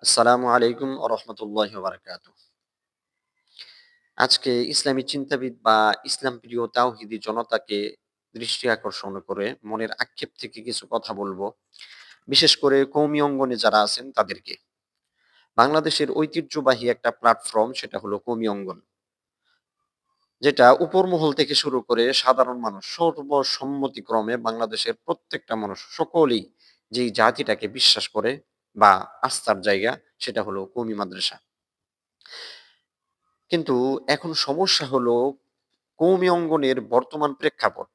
আসসালামু আলাইকুম ওয়া রাহমাতুল্লাহি ওয়া বারাকাতুহু। আজকে ইসলামী চিন্তাবিদ বা ইসলাম প্রিয় তাওহীদি জনতাকে দৃষ্টি আকর্ষণ করে মনের আক্ষেপ থেকে কিছু কথা বলবো। বিশেষ করে কওমি অঙ্গনে যারা আছেন তাদেরকে। বাংলাদেশের ঐতিহ্যবাহী একটা প্ল্যাটফর্ম সেটা হলো কওমি অঙ্গন। যেটা উপর মহল থেকে শুরু করে সাধারণ মানুষ সর্বসম্মতিক্রমে বাংলাদেশের প্রত্যেকটা মানুষ সকলেই যেই জাতিটাকে বিশ্বাস করে বা আস্থার জায়গা সেটা হলো কওমি মাদ্রাসা। কিন্তু এখন সমস্যা হলো কওমি অঙ্গনের বর্তমান প্রেক্ষাপট।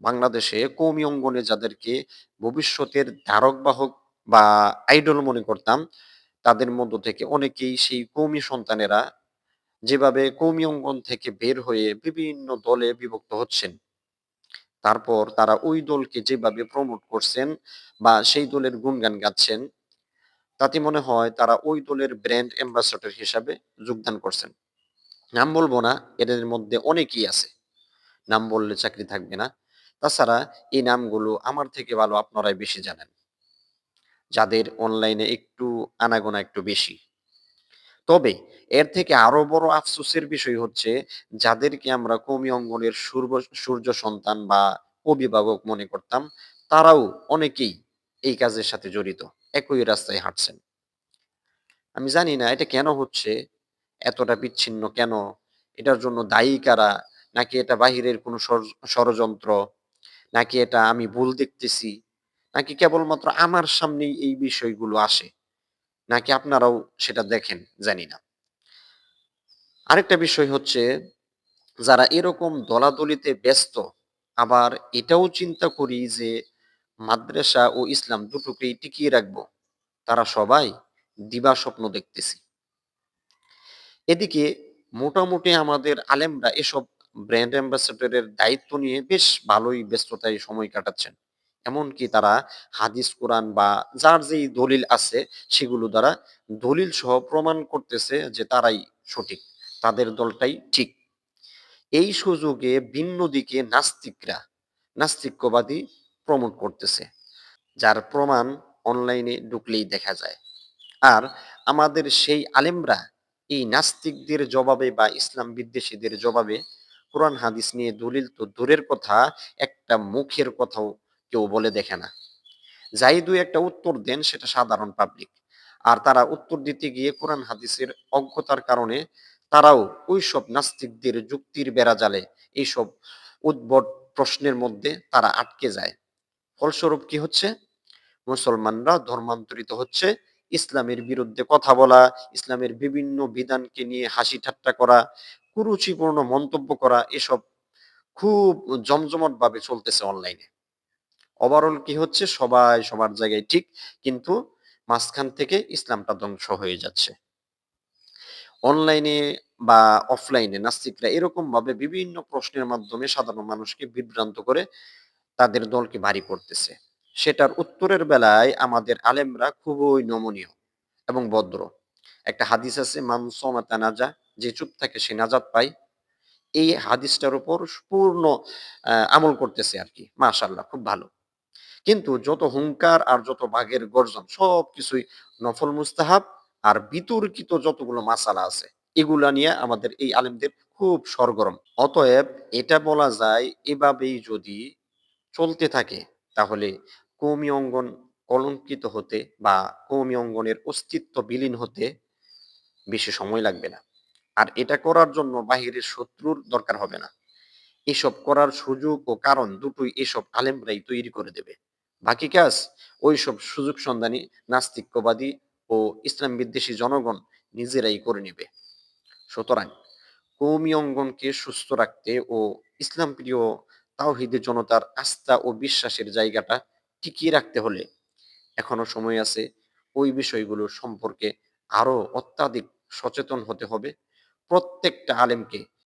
বাংলাদেশে কওমি অঙ্গনে যাদেরকে ভবিষ্যতের ধারক বাহক বা আইডল মনে করতাম, তাদের মধ্য থেকে অনেকেই সেই কওমি সন্তানেরা যেভাবে কওমি অঙ্গন থেকে বের হয়ে বিভিন্ন দলে বিভক্ত হচ্ছেন। তারপর তারা ওই দলকে যেভাবে প্রমোট করছেন বা সেই দলের গুণগান গাচ্ছেন, তাতে মনে হয় তারা ওই দলের ব্র্যান্ড অ্যাম্বাসেডর হিসাবে যোগদান করছেন। নাম বলব না, এদের মধ্যে অনেকেই আছে। নাম বললে চাকরি থাকবে না। তাছাড়া এই নামগুলো আমার থেকে ভালো আপনারাই বেশি জানেন। যাদের অনলাইনে একটু আনাগোনা একটু বেশি। তবে এর থেকে আরো বড় আফসোসের বিষয় হচ্ছে যাদেরকে আমরা কওমি অঙ্গনের সূর্য সন্তান বা অভিভাবক মনে করতাম, তারাও অনেকেই এই কাজের সাথে জড়িত। একই রাস্তায় হাঁটছেন। আমি জানি না এটা কেন হচ্ছে? এতটা বিচ্ছিন্ন কেন? এটার জন্য দায়ী কারা? নাকি এটা বাহিরের কোনো ষড়যন্ত্র? নাকি এটা আমি ভুল দেখতেছি? নাকি কেবলমাত্র আমার সামনেই এই বিষয়গুলো আসে? নাকি আপনারাও সেটা দেখেন? জানি না। আরেকটা বিষয় হচ্ছে যারা এরকম দলাদলিতে ব্যস্ত, আবার এটাও চিন্তা করি যে মাদ্রাসা ও ইসলাম দুটোকেই টিকিয়ে রাখবো। তারা সবাই দিবাস্বপ্ন দেখতেছি। এদিকে মোটামুটি আমাদের আলেমরা এসব ব্র্যান্ড অ্যাম্বাসেডরের দায়িত্ব নিয়ে বেশ ভালোই ব্যস্ততায় সময় কাটাচ্ছেন। এমনকি তারা হাদিস কোরআন বা যার যেই দলিল আছে সেগুলো দ্বারা দলিল সহ প্রমাণ করতেছে যে তারাই সঠিক, তাদের দলটাই ঠিক। এই সুযোগে ভিন্ন দিকে নাস্তিক্যবাদী প্রমোট করতেছে, যার প্রমাণ অনলাইনে ঢুকলেই দেখা যায়। আর আমাদের সেই আলেমরা এই নাস্তিকদের জবাবে বা ইসলাম বিদ্বেষীদের জবাবে কোরআন হাদিস নিয়ে দলিল তো দূরের কথা, একটা মুখের কথাও কেউ বলে দেখে না। যাই দুই একটা উত্তর দেন সেটা সাধারণ পাবলিক। আর তারা উত্তর দিতে গিয়ে কোরআন হাদিসের অজ্ঞতার কারণে তারাও ওইসব নাস্তিকদের যুক্তির বেড়াজালে এইসব উদ্ভট প্রশ্নের মধ্যে তারা আটকে যায়। ফলস্বরূপ কি হচ্ছে? মুসলমানরা ধর্মান্তরিত হচ্ছে, ইসলামের বিরুদ্ধে কথা বলা, ইসলামের বিভিন্ন বিধানকে নিয়ে হাসি ঠাট্টা করা, কুরুচিপূর্ণ মন্তব্য করা, এসব খুব জমজমাটভাবে চলতেছে অনলাইনে। ওভারঅল কি হচ্ছে? সবাই সবার জায়গায় ঠিক, কিন্তু মাঝখান থেকে ইসলামটা ধ্বংস হয়ে যাচ্ছে। অনলাইনে বা অফলাইনে নাস্তিকরা এরকমভাবে বিভিন্ন প্রশ্নের মাধ্যমে সাধারণ মানুষকে বিভ্রান্ত করে তাদের দলকে ভারী করতেছে। সেটার উত্তরের বেলায় আমাদের আলেমরা খুবই নমনীয় এবং ভদ্র। একটা হাদিস আছে, মান সামাতা নাজা, যে চুপ থাকে সে নাজাত পায়। এই হাদিসটার উপর পূর্ণ আমল করতেছে আরকি। মাশাআল্লাহ, খুব ভালো। কিন্তু যত হুংকার আর যত বাঘের গর্জন সবকিছুই নফল মুস্তাহাব আর বিতর্কিত যতগুলো মাসালা আছে এগুলা নিয়ে আমাদের এই আলেমদের খুব সরগরম। অতএব এটা বলা যায়, এভাবেই যদি চলতে থাকে তাহলে কওমি অঙ্গন কলঙ্কিত হতে বা কওমি অঙ্গনের অস্তিত্ব বিলীন হতে বেশি সময় লাগবে না। আর এটা করার জন্য বাহিরের শত্রুর দরকার হবে না। এসব করার সুযোগ ও কারণ দুটোই এসব আলেমরাই তৈরি করে দেবে। বাকি কাজ ওইসব সুযোগ সন্ধানী নাস্তিক্যবাদী ও ইসলাম বিদ্বেষী জনগণ নিজেরাই করে নিবে। সুতরাং কওমি অঙ্গনকে সুস্থ রাখতে ও ইসলাম প্রিয় তাওহিদের জনতার আস্থা ও বিশ্বাসের জায়গাটা টিকিয়ে রাখতে হলে এখনো সময় আছে। ওই বিষয়গুলো সম্পর্কে আরো অত্যাধিক সচেতন হতে হবে। প্রত্যেকটা আলেমকে